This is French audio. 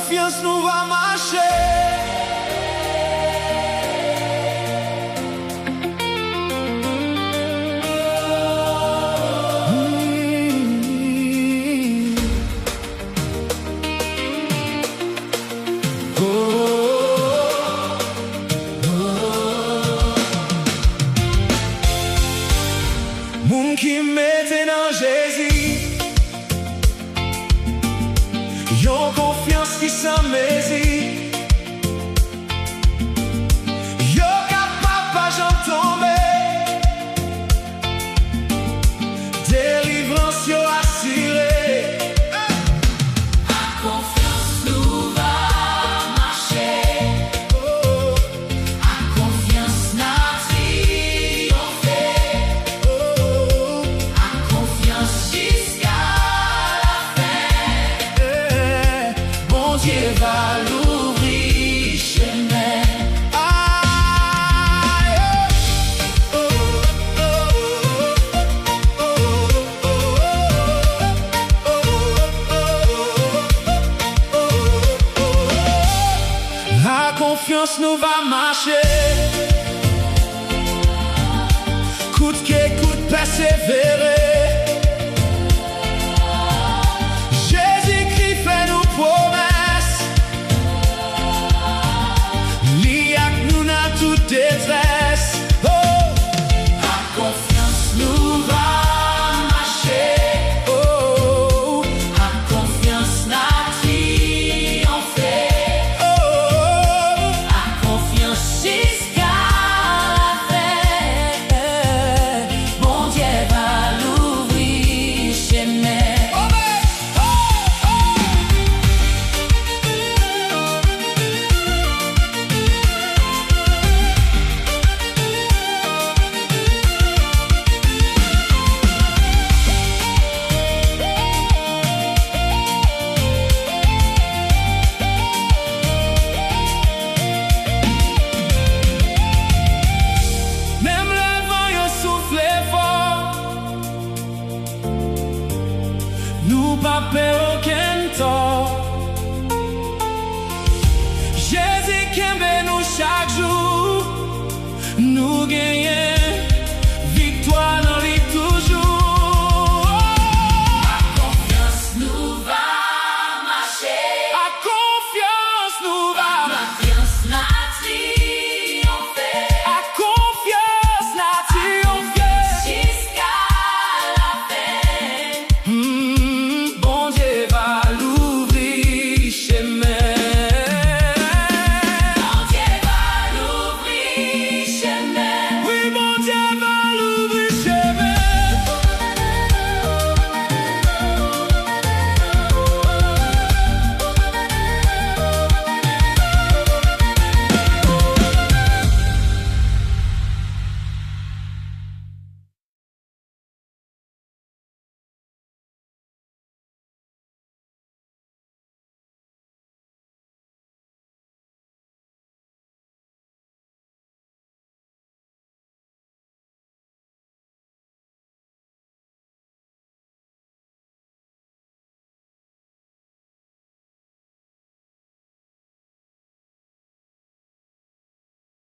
confiance nous va marcher. Moun qui mette dans Jésus, yon confiance qui s'en mésit. Yo capable pas j'en tomber, délivrance yo assuré. Dieu va l'ouvrir chemin. La confiance nous va marcher. Coûte que coûte persévérer. Détresse, oh, la confiance nous va marcher, oh, la confiance n'a triomphé, oh, la confiance jusqu'à la fin, bon Dieu va l'ouvrir chemin. Nous pas peur aucun tort. Jésus qui aime nous chaque jour. Nous gagnons.